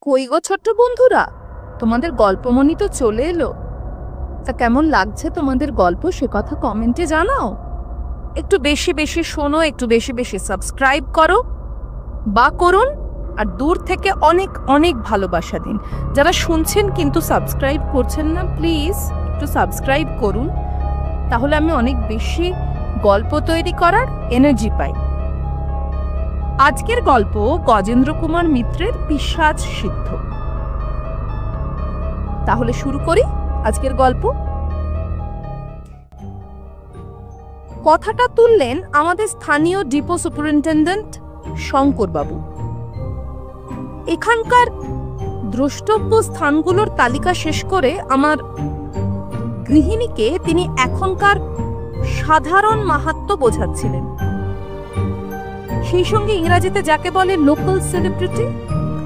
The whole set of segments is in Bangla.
কই গো ছোট্ট বন্ধুরা, তোমাদের গল্পমনি তো চলে এলো। তা কেমন লাগছে তোমাদের গল্প সে কথা কমেন্টে জানাও। একটু বেশি বেশি শোনো, একটু বেশি বেশি সাবস্ক্রাইব করো বা করুন, আর দূর থেকে অনেক অনেক ভালোবাসা দিন। যারা শুনছেন কিন্তু সাবস্ক্রাইব করছেন না, প্লিজ একটু সাবস্ক্রাইব করুন, তাহলে আমি অনেক বেশি গল্প তৈরি করার এনার্জি পাই। আজকের গল্প গজেন্দ্র কুমার মিত্রের পিশাচ সিদ্ধ। তাহলে শুরু করি আজকের গল্প। কথাটা তুললেন আমাদের স্থানীয় ডিপো সুপারিনটেন্ডেন্ট শঙ্কর বাবু। এখানকার দ্রষ্টব্য স্থানগুলোর তালিকা শেষ করে আমার গৃহিণীকে তিনি এখনকার সাধারণ মাহাত্ম্য বোঝাচ্ছিলেন। সেই সঙ্গে ইংরেজিতে যাকে বলে লোকাল সেলিব্রিটি,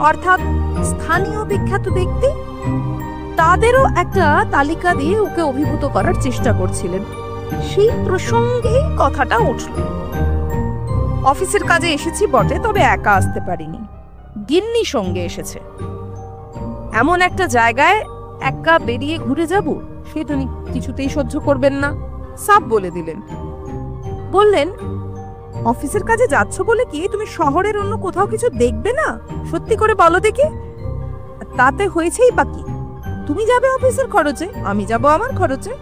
অর্থাৎ স্থানীয় বিখ্যাত ব্যক্তি, তাদেরও একটা তালিকা দিয়ে ওকে অভিভূত করার চেষ্টা করছিলেন। সেই প্রসঙ্গেই কথাটা উঠল। অফিসের কাজে এসেছি বটে, তবে একা আসতে পারিনি, গিন্নি সঙ্গে এসেছে। এমন একটা জায়গায় একা বেরিয়ে ঘুরে যাব সে তো কিছুতেই সহ্য করবেন না, সাফ বলে দিলেন। বললেন, অফিসের কাজে যাচ্ছ বলে কি তুমি শহরের অন্য কোথাও কিছু দেখবে না? সত্যি করে বলো দেখি। তাতে হয়েছেই বাকি, তুমি যাবে অফিসের খরচে, আমি যাব আমার খরচে।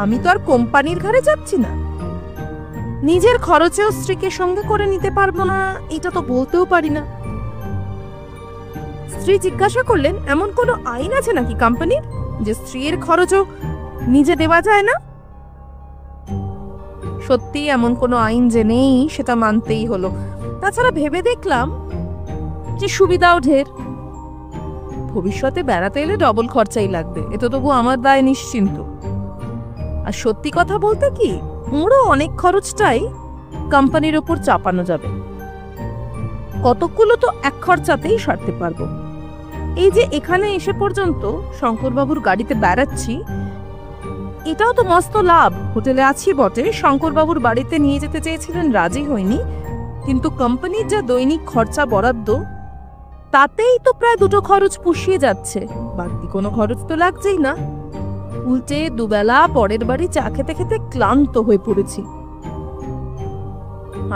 আমি তো আর কোম্পানির ঘাড়ে যাচ্ছি না। নিজের খরচেও স্ত্রীকে সঙ্গে করে নিতে পারবো না, এটা তো বলতেও পারি না। স্ত্রী জিজ্ঞাসা করলেন, এমন কোনো আইন আছে নাকি কোম্পানির যে স্ত্রীর খরচও নিজে দেওয়া যায় না? সত্যি এমন কোনো আইন যে নেই সেটা মানতেই হলো। তাছাড়া ভেবে দেখলাম যে সুবিধাও ঢের। ভবিষ্যতে বেড়াতে এলে ডবল খরচাই লাগবে, এতো তবু আমার দায় নিশ্চিন্ত। আর সত্যি কথা বলতে কি, ওরও অনেক খরচটাই কোম্পানির ওপর চাপানো যাবে। কতকগুলো তো এক খরচাতেই সারতে পারবো। এই যে এখানে এসে পর্যন্ত শঙ্করবাবুর গাড়িতে বেড়াচ্ছি, এটাও তো মস্ত লাভ। হোটেলে আছি বটে, শঙ্করবাবুর বাড়িতে নিয়ে যেতে চেয়েছিলেন, রাজি হয়নি, কিন্তু কোম্পানির যা দৈনিক খরচা বরাদ্দ, তাতেই তো প্রায় দুটো খরচ পুষিয়ে যাচ্ছে। বাড়তি কোনো খরচ তো লাগছেই না। উল্টে দুবেলা পরের বাড়ি চা খেতে খেতে ক্লান্ত হয়ে পড়েছি।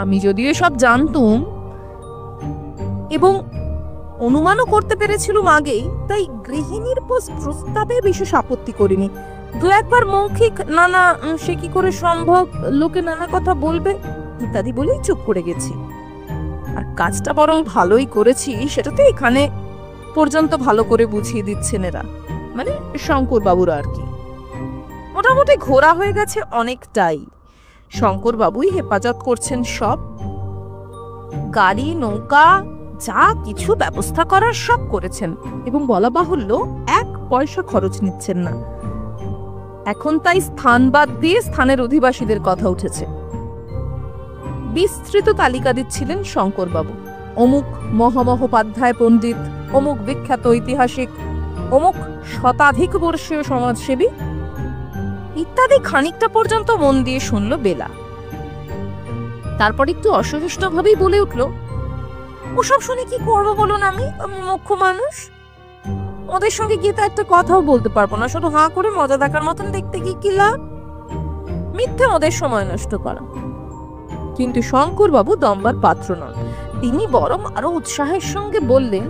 আমি যদিও সব জানতুম এবং অনুমানও করতে পেরেছিলাম আগেই, তাই গৃহিণীর প্রস্তাবে বিশেষ আপত্তি করিনি। দু একবার মৌখিক নানা সে কি করে সম্ভব, লোকে নানা কথা বলবে ইত্যাদি বলেই চুপ করে গেছি। আর কাজটা বরং ভালোই করেছি, সেটা তো এখানে পর্যন্ত ভালো করে বুঝিয়ে দিচ্ছেন এরা, মানে শঙ্কর বাবুরা আর কি। মোটামুটি ঘোরা হয়ে গেছে অনেকটাই। শঙ্কর বাবুই হেফাজত করছেন সব, গাড়ি নৌকা যা কিছু ব্যবস্থা করার সব করেছেন, এবং বলা বাহুল্য এক পয়সা খরচ নিচ্ছেন না। এখন তাই স্থান বাদ দিয়ে স্থানের অধিবাসীদের কথা উঠেছে। বিস্তৃত তালিকা দিচ্ছিলেন শঙ্করবাবু। অমুক মহামহোপাধ্যায় পণ্ডিত, অমুক বিখ্যাত ঐতিহাসিক, অমুক শতাধিক বর্ষীয় সমাজসেবী ইত্যাদি। খানিকটা পর্যন্ত মন দিয়ে শুনল বেলা। তারপর একটু অসহিষ্ণু ভাবেই বলে উঠল, ওসব শুনে কি করবো বলুন? আমি মুখ্য মানুষ, ওদের সঙ্গে গিয়ে তো একটা কথাও বলতে পারবো না, শুধু হাঁ করে মজা দেখার মতন দেখতে গিয়ে কি লাভ? মিথ্যে ওদের সময় নষ্ট করা। কিন্তু শঙ্করবাবু দম্বার পাত্র নন। তিনি বরং আরো উৎসাহের সঙ্গে বললেন,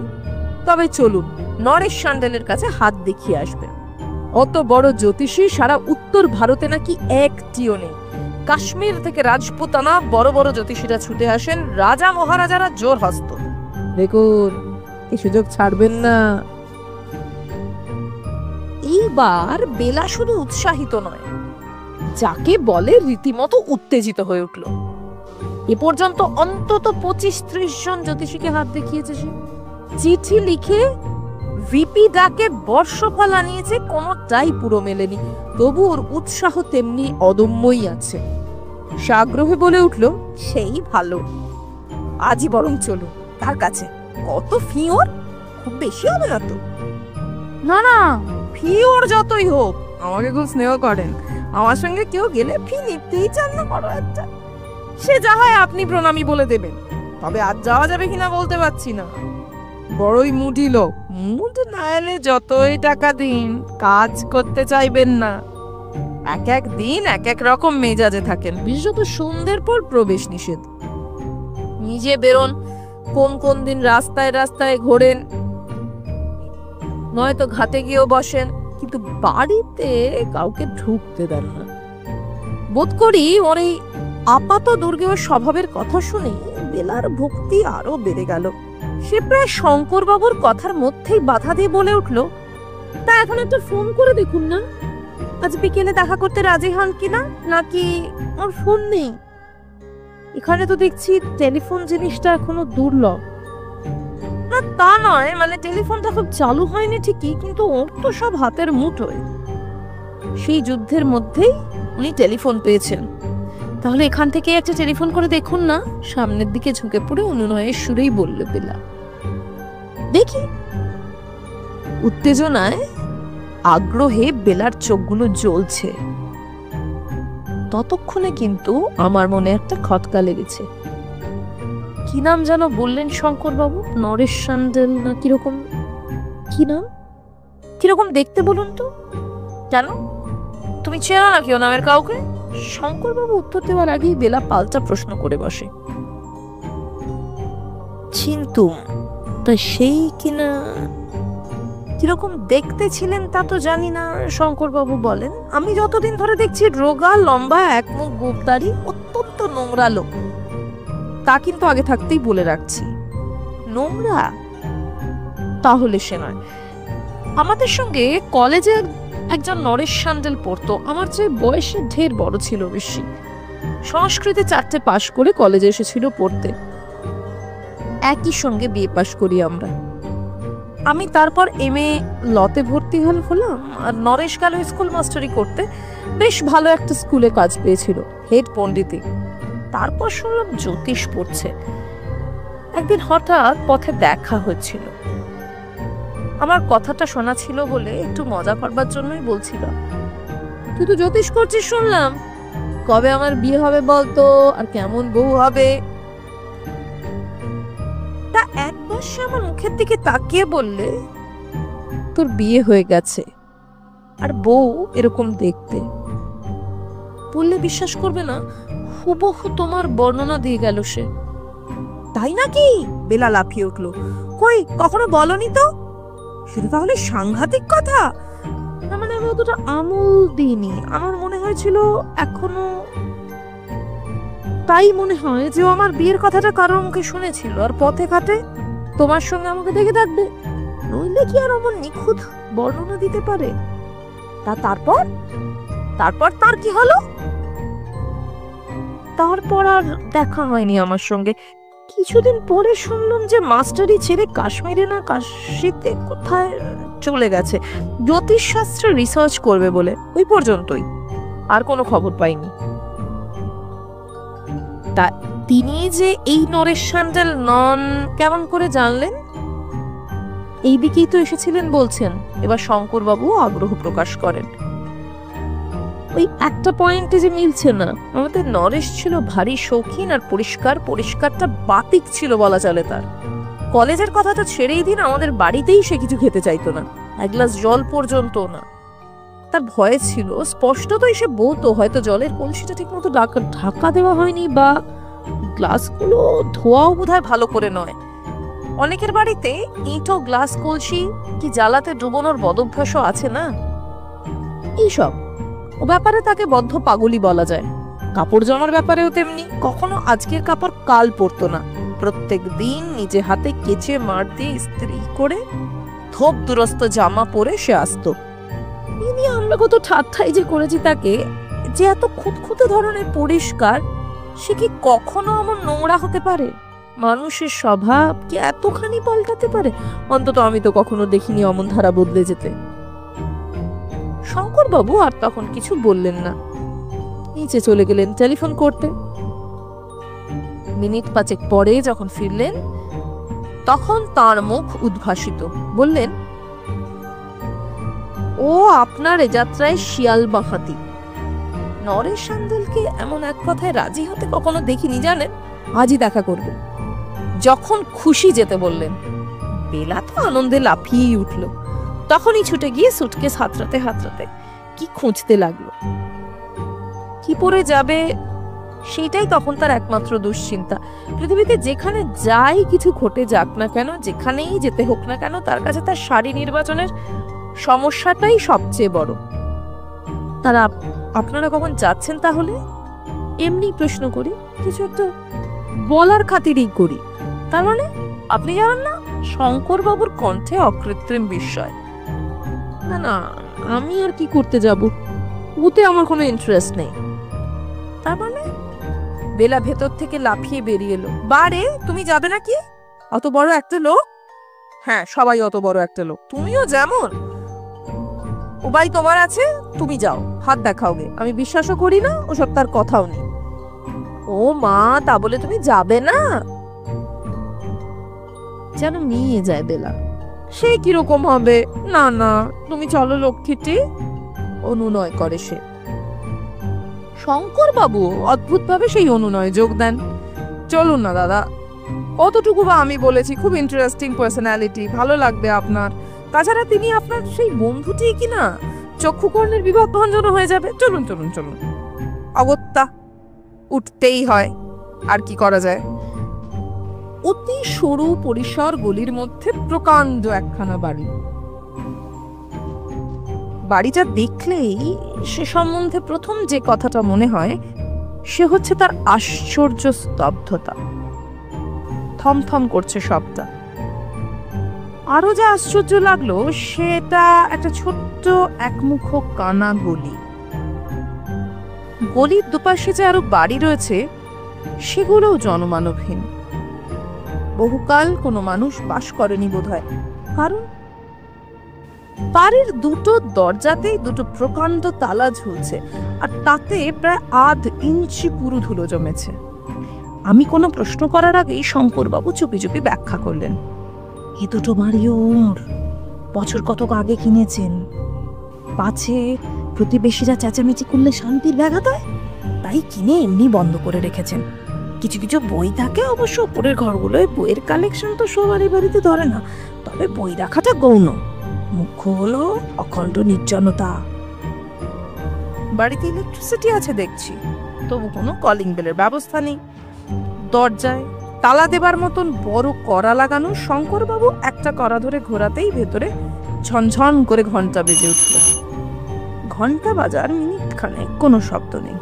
তবে চলুন নরেশ সান্ডেলের কাছে হাত দেখিয়ে আসবেন। অত বড় জ্যোতিষী সারা উত্তর ভারতে নাকি একটিও নেই। কাশ্মীর থেকে রাজপুতানা বড় বড় জ্যোতিষীরা ছুটে আসেন, রাজা মহারাজারা জোর হস্ত। দেখুন, এই সুযোগ ছাড়বেন না। এইবার বেলা শুধু উৎসাহিত নয়, যাকে বলে রীতিমতো উত্তেজিত হয়ে উঠল। এ পর্যন্ত অন্তত 25-30 জন জ্যোতিষীকে হাত দেখিয়েছে সে। চিঠি লিখে ভিপি ডাকে বর্ষফল আনিয়েছে, কোনোটাই পুরো মেলেনি। তবু ওর উৎসাহ তেমনি অদম্যই আছে। সে আগ্রহে বলে উঠল, সেই ভালো, আজই বরং চলো তার কাছে। কত ফি ওর? খুব বেশি হবে না তো? না না, ফি ওর যতই হোক, আমাকে খুব স্নেহ করেন। আমার সঙ্গে কেউ গেলে ফি নিতেই চান না বড় একটা। সে যা হয় আপনি প্রণামী বলে দেবেন, তবে আজ যাওয়া যাবে কিনা বলতে পারছি না। বড়ই মুডি লোক, মুড না এলে যতই টাকা দিন কাজ করতে চাইবেন না। এক এক দিন এক এক রকম মেজাজে থাকেন, বিশেষত সন্ধ্যের পর প্রবেশ নিষেধ। নিজে বেরোন, কোন কোন দিন রাস্তায় রাস্তায় ঘোরেন, নয়তো ঘাটে গিয়েও বসেন, কিন্তু বাড়িতে কাউকে ঢুকতে দেন না। বোধ করি ওর এই আপাত দুর্গেয় স্বভাবের কথা শুনে বেলার ভক্তি আরো বেড়ে গেল। সে প্রায় শঙ্করবাবুর কথার মধ্যেই বাধা দিয়ে বলে উঠল, তা এখন একটা ফোন করে দেখুন না, আজ বিকেলে দেখা করতে রাজি হন কিনা। নাকি ওর ফোন নেই? এখানে তো দেখছি টেলিফোন জিনিসটা এখনো দুর্লভ। না তা নয়, মানে টেলিফোনটা খুব চালু হয়নি ঠিকই, কিন্তু ওর তো সব হাতের মুঠোয়। সেই যুদ্ধের মধ্যেই উনি টেলিফোন পেয়েছেন। তাহলে এখান থেকে একটা টেলিফোন করে দেখুন না, সামনের দিকে ঝুঁকে পড়ে অনুনয়ের সুরেই বলল বেলা। দেখি। উত্তেজনায় আগ্রহে বেলার চোখগুলো জ্বলছে। ততক্ষণে কিন্তু আমার মনে একটা খটকা লেগেছে। কি নাম যেন বললেন শঙ্করবাবু? নরেশ সান্যাল না কিরকম? কি নাম? কিরকম দেখতে বলুন তো? কেন, তুমি চেনো নাকি ও নামের কাউকে? শঙ্করবাবু উত্তর দেওয়ার আগেই বেলা পাল্টা প্রশ্ন করে বসে। চিনতুম, তা সেই কিনা? কিরকম দেখতে ছিলেন তা তো জানি না, শঙ্করবাবু বলেন। আমি যতদিন ধরে দেখছি রোগা, লম্বা, এক মুখ গোঁফদাড়ি, অত্যন্ত নোংরা লোক। তা কিন্তু আগে থাকতেই বলে রাখছি। নোংরা? তাহলে সে নয়। আমাদের সঙ্গে কলেজে একজন নরেশ সান্যাল পড়তো, আমার চেয়ে বয়সে ঢের বড় ছিল বেশি। সংস্কৃতে 4টে পাশ করে কলেজে এসেছিল পড়তে। একই সঙ্গে বিয়ে পাশ করি আমরা। আমি তারপর MA লতে ভর্তি হলাম, আর নরেশ গেল স্কুল মাস্টারি করতে। বেশ ভালো একটা স্কুলে কাজ পেয়েছিল, হেড পণ্ডিতে। তারপর শুনলাম জ্যোতিষ পড়ছে। একদিন হঠাৎ পথে দেখা হচ্ছিল। আমার কথাটা শোনা ছিল বলে একটু মজা করবার জন্যই বলছিল, তুই তো জ্যোতিষ করছিস শুনলাম, কবে আমার বিয়ে হবে বলতো, আর কেমন বউ হবে? তা একবার সে আমার মুখের দিকে তাকিয়ে বললে, তোর বিয়ে হয়ে গেছে, আর বউ এরকম দেখতে। বললে বিশ্বাস করবে না, হুবহু তোমার বর্ণনা দিয়ে গেল সে। তাই নাকি? বেলা লাফিয়ে উঠল। কই, কখনো বলনি তো? সেটা তাহলে সাংঘাতিক কথা। না মানে আমি অতটা আমল দিইনি, আমার মনে হয়েছিল এখনো। তাই মনে হয় যে ও আমার বিয়ের কথাটা কারোর মুখে শুনেছিল, আর পথে ঘাটে তোমার সঙ্গে আমাকে দেখে থাকবে, নইলে কি আর আমার নিখুঁত বর্ণনা দিতে পারে? তারপর তারপর তার কি হলো? তারপর আর দেখা হয়নি আমার সঙ্গে। কিছুদিন পরে শুনলাম যে মাস্টারি ছেড়ে কাশ্মীরে না কাশিতে কোথায় চলে গেছে, জ্যোতিষ শাস্ত্রে রিসার্চ করবে বলে। ওই পর্যন্তই, আর কোনো খবর পাইনি। তা তিনি যে এই নরেশ সান্যাল নন কেমন করে জানলেন? এই দিকেই তো এসেছিলেন বলছেন। এবার শঙ্করবাবু আগ্রহ প্রকাশ করেন। ওই একটা পয়েন্টে যে মিলছে না, আমাদের নরেশ ছিল ভারী শৌখিন, আর পরিষ্কারটা বাতিক ছিল বলা চলে তার। কলেজের কথা তো ছেড়েই দিন, আমাদের বাড়িতেই সে কিছু খেতে চাইতো না, এক গ্লাস জল পর্যন্ত না। তার ভয় ছিল, স্পষ্টতই সে বলতো হয়তো জলের কলসিটা ঠিক মতো ঢাকা দেওয়া হয়নি, বা গ্লাসগুলো ধোয়াও বোধহয় ভালো করে নয়। অনেকের বাড়িতে ইঁটো, গ্লাস, কলসি কি জ্বালাতে ডুবোনোর বদভ্যাসও আছে না। এইসব ও ব্যাপারে তাকে বদ্ধ পাগলই বলা যায়। কাপড় জামার ব্যাপারেও তেমনি। কখনো আজকের কাপড় কাল পরতো না, প্রত্যেক দিন নিজে হাতে কেচে মার দিয়ে ইস্ত্রি করে ধোপ দুরস্ত জামা পরে সে আসতো। আমরা কত ঠাট্টাই যে করেছি তাকে, যে এত খুঁতখুঁতে ধরনের পরিষ্কার, সে কি কখনো এমন নোংরা হতে পারে? মানুষের স্বভাব কি এতখানি পাল্টাতে পারে? অন্তত আমি তো কখনো দেখিনি অমন ধারা বদলে যেতে। শঙ্করবাবু আর তখন কিছু বললেন না, নিচে চলে গেলেন টেলিফোন করতে। মিনিট 5 পরে যখন ফিরলেন, তখন তার মুখ উদ্ভাসিত। বললেন, ও আপনার এ যাত্রায় শিয়াল বাঁহাতি। নরেশ সান্যালকে এমন এক কথায় রাজি হতে কখনো দেখিনি জানেন। আজই দেখা করবে, যখন খুশি যেতে বললেন। বেলা তো আনন্দে লাফিয়ে উঠল। তখনই ছুটে গিয়ে সুটকেস হাতড়াতে হাতড়াতে কি খুঁজতে লাগলো। কি পরে যাবে সেটাই তখন তার একমাত্র দুশ্চিন্তা। পৃথিবীতে যেখানে যাই কিছু ঘটে যাক না কেন, যেখানেই যেতে হোক না কেন, তার কাছে তার শাড়ি নির্বাচনের সমস্যাটাই সবচেয়ে বড়। তারা আপনারা কখন যাচ্ছেন তাহলে? এমনি প্রশ্ন করি, কিছু একটা বলার খাতিরই করি। তার মানে আপনি জানেন না? শঙ্কর বাবুর কণ্ঠে অকৃত্রিম বিস্ময়। না না, আমি আর কি করতে যাব, ওতে আমার কোনো ইন্টারেস্ট নেই। তার মানে? বেলা ভেতর থেকে লাফিয়ে বেরিয়ে এলো। বারে, তুমি যাবে নাকি? অত বড় একটা লোক? হ্যাঁ, সবাই অত বড় একটা লোক, তুমিও যেমন। উপায় তোমার আছে, তুমি যাও, হাত দেখাওগে। আমি বিশ্বাসও করি না, ওসব তার কথাও নেই। ও মা, তা বলে তুমি যাবে না? যেন নিয়ে যায় বেলা। সে কিরকম হবে? না না, তুমি চলো লক্ষ্মীটি, অনুনয় করে সে। শঙ্কর বাবু অদ্ভুত ভাবে সেই অনুনয়ে যোগ দেন। চলুন না দাদা, কতটুকু বা আমি বলেছি, খুব ইন্টারেস্টিং পার্সোনালিটি, ভালো লাগবে আপনার। তাছাড়া তিনি আপনার সেই বন্ধুটি কিনা, চক্ষুকর্ণের বিভাগ ভঞ্জন হয়ে যাবে। চলুন চলুন চলুন। অগত্যা উঠতেই হয়, আর কি করা যায়। অতি সরু পরিসর গলির মধ্যে প্রকাণ্ড একখানা বাড়ি। বাড়িটা দেখলেই সে সম্বন্ধে প্রথম যে কথাটা মনে হয় সে হচ্ছে তার আশ্চর্য স্তব্ধতা। থমথম করছে সবটা। আরো যা আশ্চর্য লাগলো, সেটা একটা ছোট্ট একমুখ কানা গলি। গলির দুপাশে যে আরো বাড়ি রয়েছে সেগুলোও জনমানবহীন। বহুকাল কোনো মানুষ বাস করেনি বোধহয়, কারণ বাড়ির দুটো দরজাতেই দুটো প্রকাণ্ড তালা ঝুলছে, আর তাতে প্রায় 1/2 ইঞ্চি পুরু ধুলো জমেছে। আমি কোনো প্রশ্ন করার আগেই শঙ্করবাবু চুপি চুপি ব্যাখ্যা করলেন। এ দুটো বাড়িও ওর, বছর কতক আগে কিনেছেন। পাছে প্রতিবেশীরা চেঁচামেচি করলে শান্তির ব্যাঘাত হয়, তাই কিনে এমনি বন্ধ করে রেখেছেন। কিছু কিছু বই থাকে অবশ্য, উপরের ঘরগুলোয় বইয়ের কালেকশন তো সবারই বাড়িতে ধরে না, তবে বই রাখাটা গৌণ। মুখ্য হলো অখণ্ড নির্জনতা। বাড়িতে ইলেকট্রিসিটি আছে দেখছি, তবু কোনো কলিং বেলের ব্যবস্থা নেই। দরজায় তালা দেবার মতন বড় কড়া লাগানো। শঙ্করবাবু একটা কড়া ধরে ঘোরাতেই ভেতরে ঝনঝন করে ঘন্টা বেজে উঠল। ঘন্টা বাজার মিনিট খানে কোনো শব্দ নেই।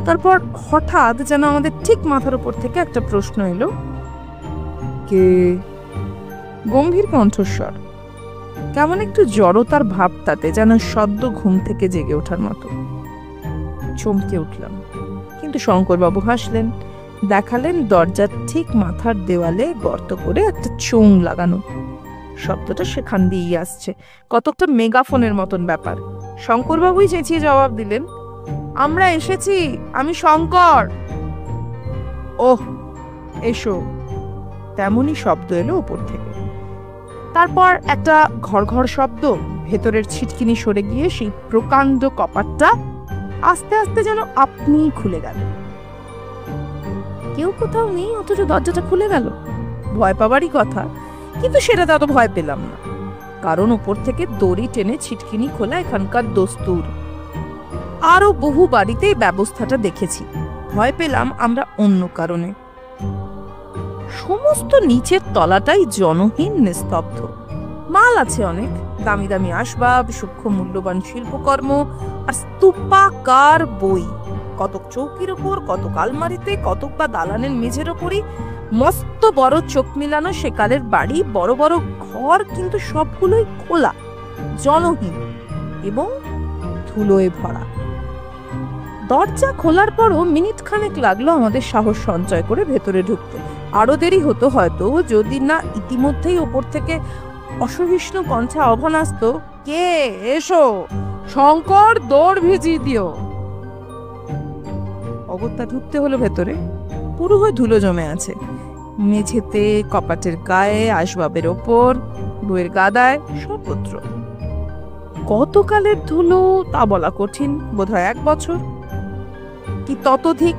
তারপর হঠাৎ যেন আমাদের ঠিক মাথার উপর থেকে একটা প্রশ্ন এলো, কে? গম্ভীর কণ্ঠস্বর, কেমন একটু জড়তার ভাব তাতে, যেন সদ্য ঘুম থেকে জেগে ওঠার মতো। চমকে উঠলাম, কিন্তু শঙ্করবাবু হাসলেন, দেখালেন দরজার ঠিক মাথার দেওয়ালে গর্ত করে একটা চোং লাগানো। শব্দটা সেখান দিয়েই আসছে, কতকটা মেগাফোনের মতন ব্যাপার। শঙ্করবাবুই চেঁচিয়ে জবাব দিলেন, আমরা এসেছি, আমি শঙ্কর। ওহ, এসো। তেমনই শব্দ এলো উপর থেকে। তারপর একটা ঘর ঘর শব্দ, ভেতরের ছিটকিনি সরে গিয়ে সেই প্রকাণ্ড কপাটটা আস্তে আস্তে যেন আপনিই খুলে গেল। কেউ কোথাও নেই, অথচ দরজাটা খুলে গেল। ভয় পাবারই কথা, কিন্তু সেটাতে অত ভয় পেলাম না, কারণ উপর থেকে দড়ি টেনে ছিটকিনি খোলা এখানকার দস্তুর। আরো বহু বাড়িতেই ব্যবস্থাটা দেখেছি। ভয় পেলাম আমরা অন্য কারণে। সমস্ত নিচের তলাটাই জনহীন, নিস্তব্ধ। মাল আছে অনেক, দামি দামি আসবাব, সূক্ষ্ম মূল্যবান শিল্পকর্ম, আর স্তূপাকার বই। কতক চৌকির ওপর, কতক আলমারিতে, কতক বা দালানের মেঝের ওপরই। মস্ত বড় চোখ মিলানো সেকালের বাড়ি, বড় বড় ঘর, কিন্তু সবগুলোই খোলা, জনহীন এবং ধুলোয় ভরা। দরজা খোলার পরও মিনিট খানেক লাগলো আমাদের সাহস সঞ্চয় করে ভেতরে ঢুকতে। আরো দেরি হতো হয়তো, যদি না ইতিমধ্যেই ওপর থেকে অসহিষ্ণু কণ্ঠে আহ্বান আসতো, কে? এসো, শঙ্কর, দৌড় ভিজিয়ে দিও। অগত্যা ঢুকতে হলো ভেতরে। পুরো হয়ে ধুলো জমে আছে, মেঝেতে, কপাটের গায়ে, আসবাবের ওপর, বইয়ের গাদায়, সর্বত্র। কতকালের ধুলো তা বলা কঠিন, বোধহয় 1 বছর কি ততোধিক।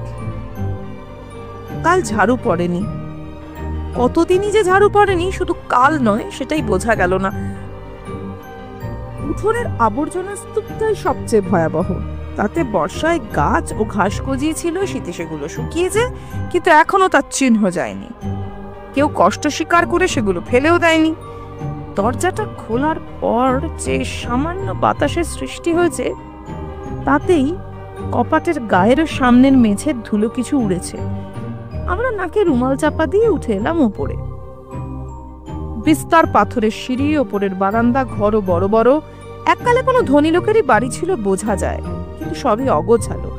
কাল ঝাড়ু পড়েনি, কতদিনই যে ঝাড়ু পড়েনি, শুধু কাল নয় সেটাই বোঝা গেল না। উঠোনের আবর্জনা স্তূপটাই সবচেয়ে ভয়াবহ। তাতে বর্ষায় গাছ ও ঘাস গজিয়েছিল, শীতে সেগুলো শুকিয়েছে, কিন্তু এখনো তার চিহ্ন যায়নি। কেউ কষ্ট স্বীকার করে সেগুলো ফেলেও দেয়নি। দরজাটা খোলার পর যে সামান্য বাতাসের সৃষ্টি হয়েছে, তাতেই কপাটের গায়ের সামনের মেঝের ধুলো কিছু উড়েছে। আমরা নাকে রুমাল চাপা দিয়ে উঠে এলাম উপরে। বিস্তার পাথরের সিঁড়ি, ওপরের বারান্দা, ঘরও বড় বড়। এককালে কোনো ধনী লোকেরই বাড়ি ছিল বোঝা যায়, কিন্তু সবই অগোছালো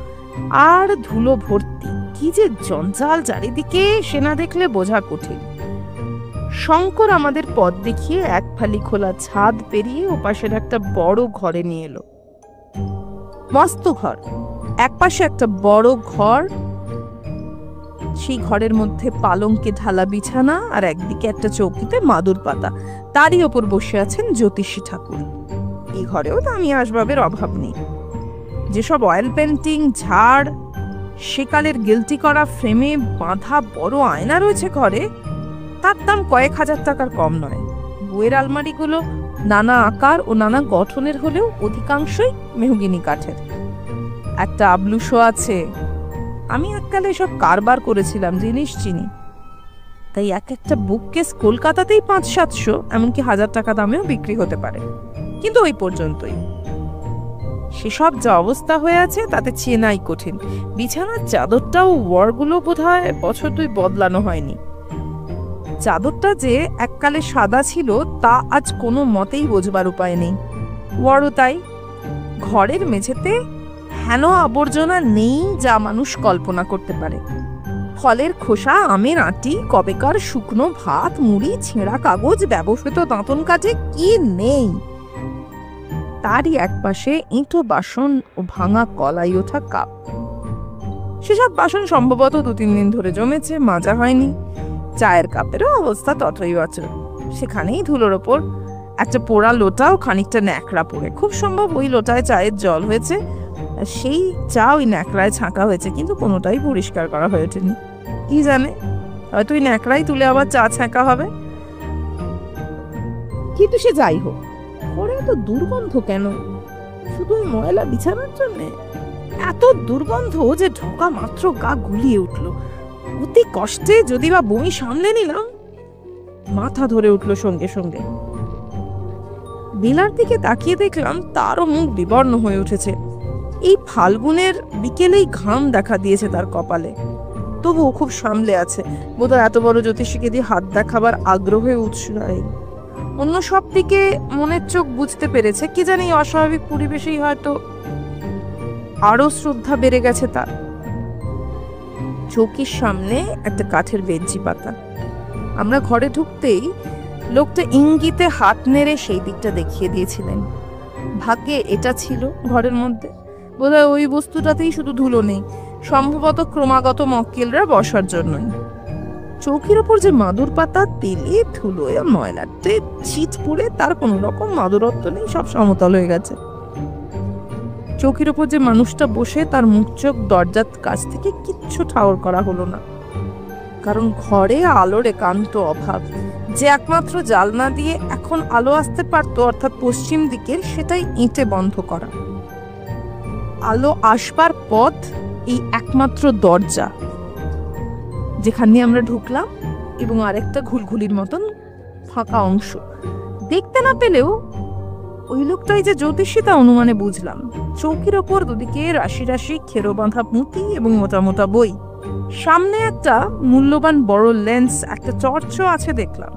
আর ধুলো ভর্তি। কি যে জঞ্জাল চারিদিকে, সে না দেখলে বোঝা কঠিন। শঙ্কর আমাদের পথ দেখিয়ে এক ফালি খোলা ছাদ পেরিয়ে ওপাশের একটা বড় ঘরে নিয়ে এলো। মস্ত ঘর, একপাশে একটা বড় ঘর, সেই ঘরের মধ্যে পালঙ্কে ঢালা বিছানা, আর একদিকে একটা চৌকিতে মাদুর পাতা, তারই ওপর বসে আছেন জ্যোতিষী ঠাকুর। এই ঘরেও দামি আসবাবের অভাব নেই। যেসব অয়েল পেন্টিং, ঝাড়, সেকালের গিলটি করা ফ্রেমে বাঁধা বড় আয়না রয়েছে ঘরে, তার দাম কয়েক হাজার টাকার কম নয়। বইয়ের আলমারিগুলো নানা আকার ও নানা গঠনের হলেও অধিকাংশই মেহগিনি কাঠের। একটা আবলুশো আছে। আমি এককালে সব কারবার করেছিলাম, জিনিস চিনি। তাই এক একটা বুককেস কলকাতাতেই 500-700, এমনকি 1000 টাকা দামেও বিক্রি হতে পারে, কিন্তু ওই পর্যন্তই। সেসব যা অবস্থা হয়ে আছে তাতে চেনাই কঠিন। বিছানার চাদরটাও ওয়ারগুলো বোধহয় বছর 2 বদলানো হয়নি। চাদরটা যে এককালে সাদা ছিল তা আজ কোনো মতেই বোঝবার উপায় নেই। ওয়ারও তাই। ঘরের মেঝেতে হেন আবর্জনা নেই যা মানুষ কল্পনা করতে পারে। ফলের খোসা, আমের আঁটি, কবেকার শুকনো ভাত, মুড়ি, ছেঁড়া কাগজ, ব্যবহৃত দাঁতন কাজে কি নেই। তারই একপাশে ইঁটো বাসন ও ভাঙা কলাই ওঠা কাপ। সেসব বাসন সম্ভবত 2-3 দিন ধরে জমেছে, মাজা হয়নি। চায়ের কাপেরও অবস্থা ততই অচল। সেখানেই ধুলোর ওপর একটা পোড়া লোটা ও খানিকটা ন্যাকড়া পড়ে। খুব সম্ভব ওই লোটায় চায়ের জল হয়েছে, সেই চা ওই ন্যাকড়ায় ছাঁকা হয়েছে, কিন্তু কোনোটাই পরিষ্কার করা হয়ে ওঠেনি। কি জানে, হয়তো ওই ন্যাকড়াই তুলে আবার চা ছাঁকা হবে। কিন্তু সে যাই হোক, ঘরে এত দুর্গন্ধ কেন? শুধু ময়লা বিছানার জন্যে? এত দুর্গন্ধ যে ঢোকা মাত্র গা গুলিয়ে উঠল। অতি কষ্টে যদি বা বমি সামলে নিলাম, মাথা ধরে উঠলো সঙ্গে সঙ্গে। বেলার দিকে তাকিয়ে দেখলাম তারও মুখ বিবর্ণ হয়ে উঠেছে। এই ফাল্গুনের বিকেলেই ঘাম দেখা দিয়েছে তার কপালে, তবুও খুব সামলে আছে। বোধহয় এত বড় জ্যোতিষীকে দিয়ে হাত দেখাবার আগ্রহে উৎসাহী। অন্য সব দিকে মনের চোখ বুঝতে পেরেছে, কি জানি অস্বাভাবিক পরিবেশেই হয়তো আরো শ্রদ্ধা বেড়ে গেছে তার। চৌকির সামনে একটা কাঠের বেঞ্চি পাতা। আমরা ঘরে ঢুকতেই লোকটা ইঙ্গিতে হাত নেড়ে সেই দিকটা দেখিয়ে দিয়েছিলেন। ভাগ্যে এটা ছিল ঘরের মধ্যে। বোধহয় ওই বস্তুটাতেই শুধু ধুলো নেই, সম্ভবত ক্রমাগত মক্কেলরা বসার জন্যই। চৌকির ওপর যে মাদুর পাতা, তেলে ধুলোয় ময়লাতে ছিট পড়ে তার কোনো রকম মাদুরত্ব নেই, সব সমতল হয়ে গেছে। চৌকির ওপর যে মানুষটা বসে, তার মুখ চোখ দরজার কাছ থেকে কিচ্ছু ঠাওর করা হলো না, কারণ ঘরে আলোর একান্ত অভাব। যে একমাত্র জালনা দিয়ে এখন আলো আসতে পারত, অর্থাৎ পশ্চিম দিকের, সেটাই ইঁটে বন্ধ করা। আলো আসবার পথ এই একমাত্র দরজা, যেখানে আমরা ঢুকলাম, এবং আরেকটা ঘুলঘুলির মতন ফাঁকা অংশ। দেখতে না পেলেও ওই লোকটাই যে জ্যোতিষী তা অনুমানে বুঝলাম। চৌকির ওপর দুদিকে রাশি রাশি খেরো বাঁধা পুঁতি এবং মোটা মোটা বই। সামনে একটা মূল্যবান বড় লেন্স, একটা টর্চও আছে দেখলাম,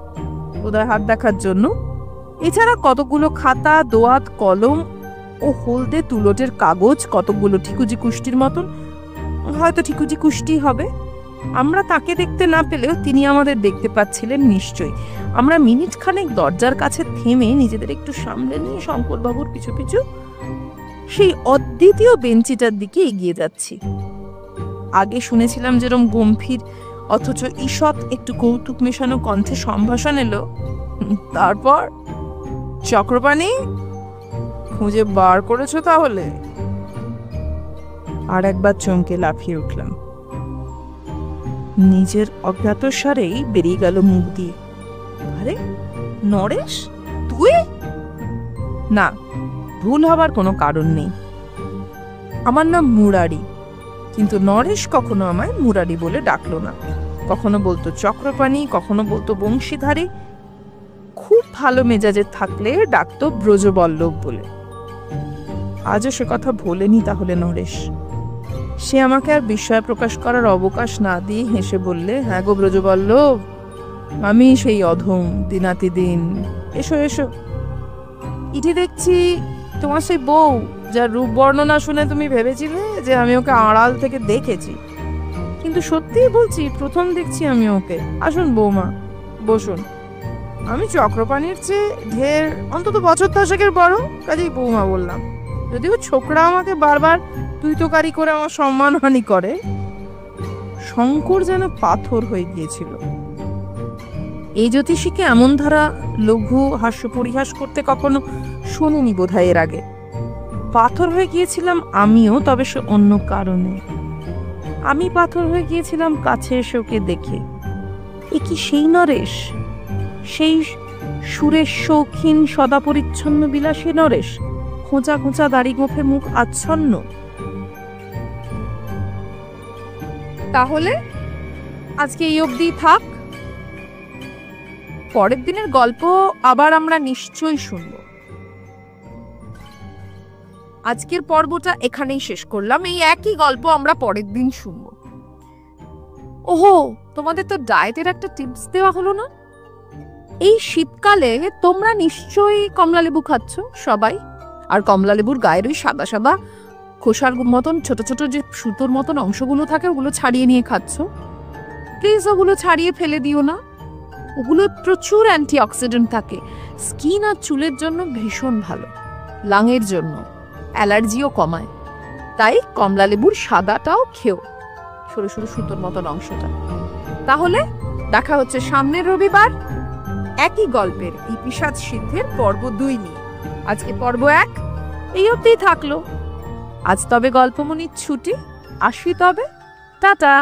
বোধহয় হাত দেখার জন্য। এছাড়া কতগুলো খাতা, দোয়াত, কলম ও হলদে তুলোটের কাগজ, কতগুলো ঠিকুজি কুষ্টির মতন, হয়তো ঠিকুজি কুষ্টি হবে। আমরা তাকে দেখতে না পেলেও তিনি আমাদের দেখতে পাচ্ছিলেন নিশ্চয়ই। আমরা মিনিট খানেক দরজার কাছে থেমে নিজেদের একটু সামলে নিয়ে শঙ্করবাবুর পিছু পিছু সেই অদ্বিতীয় বেঞ্চিটার দিকে এগিয়ে যাচ্ছি। আগে শুনেছিলাম যেরকম গম্ভীর অথচ ঈষৎ একটু কৌতুক মেশানো কণ্ঠে সম্ভাষণ এলো। তারপর, চক্রপাণি, খুঁজে বার করেছো তাহলে? আর একবার চমকে লাফিয়ে উঠলাম। নিজের অজ্ঞাতসারেই বেরিয়ে গেল মুখ দিয়ে। আরে নরেশ, তুই? না, ভুল হবার কোনো কারণ নেই। আমার নাম মুরারি, কিন্তু নরেশ কখনো আমায় মুরারি বলে ডাকলো না। কখনো বলতো চক্রপাণি, কখনো বলতো বংশীধারী, খুব ভালো মেজাজে থাকলে ডাকতো ব্রজবল্লভ বলে। আজও সে কথা ভোলেনি তাহলে নরেশ। সে আমাকে আর বিস্ময় প্রকাশ করার অবকাশ না দিয়ে হেসে বললে, হ্যাঁ গো ব্রজবল্লভ, আমি সেই অধম দিনাতি দিন। এসো এসো। ইটি দেখছি তোমার সেই বউ, যার রূপ বর্ণনা শুনে তুমি ভেবেছিলে যে আমি ওকে আড়াল থেকে দেখেছি, কিন্তু সত্যিই বলছি প্রথম দেখছি আমি ওকে। আসুন বৌমা, বসুন। আমি চক্রপাণির চেয়ে ঢের অন্তত বছর 10 বড়, কাজেই বৌমা বললাম। যদিও ছোকরা আমাকে বারবার তুই তোকারি করে আমার সম্মানহানি করে। শঙ্কর যেন পাথর হয়ে গিয়েছিল। এই জ্যোতিষীকে এমন ধারা লঘু হাস্য পরিহাস করতে কখনো শুনিনি বোধহয় এর আগে। পাথর হয়ে গিয়েছিলাম আমিও, তবে সে অন্য কারণে। আমি পাথর হয়ে গিয়েছিলাম কাছে এসে ওকে দেখে। এ কি সেই নরেশ? সেই সুরেশ শৌখিন সদা পরিচ্ছন্ন বিলাসী নরেশ, খোঁচা খোঁচা দাড়ি গোঁফে মুখ আচ্ছন্ন। তাহলে আজকে এই অবধি থাক। পরের দিনের গল্প আবার আমরা নিশ্চয়ই শুনব। আজকের পর্বটা এখানেই শেষ করলাম। এই একই গল্প আমরা পরের দিন শুনব। ওহো, তোমাদের তো ডায়েটের একটা টিপস দেওয়া হলো না। এই শীতকালে তোমরা নিশ্চয়ই কমলালেবু খাচ্ছ সবাই, আর কমলালেবুর গায়ের ওই সাদা সাদা খোসার মতন ছোট ছোট যে সুতোর মতন অংশগুলো থাকে ওগুলো ছাড়িয়ে নিয়ে খাচ্ছ। প্লিজ ওগুলো ছাড়িয়ে ফেলে দিও না। ওগুলো প্রচুর অ্যান্টিঅক্সিডেন্ট থাকে, স্কিন আর চুলের জন্য ভীষণ ভালো, লাঙের জন্য, অ্যালার্জিও কমায়। তাই কমলালেবুর সাদাটাও খেও, সরু সরু সুতোর মতন অংশটা। তাহলে দেখা হচ্ছে সামনের রবিবার একই গল্পের এই পিশাচ সিদ্ধের পর্ব 2 নিয়ে। আজকে পর্ব 1 এই অবধিই থাকলো। আজ তবে গল্পমনির ছুটি, আসি তবে, টাটা।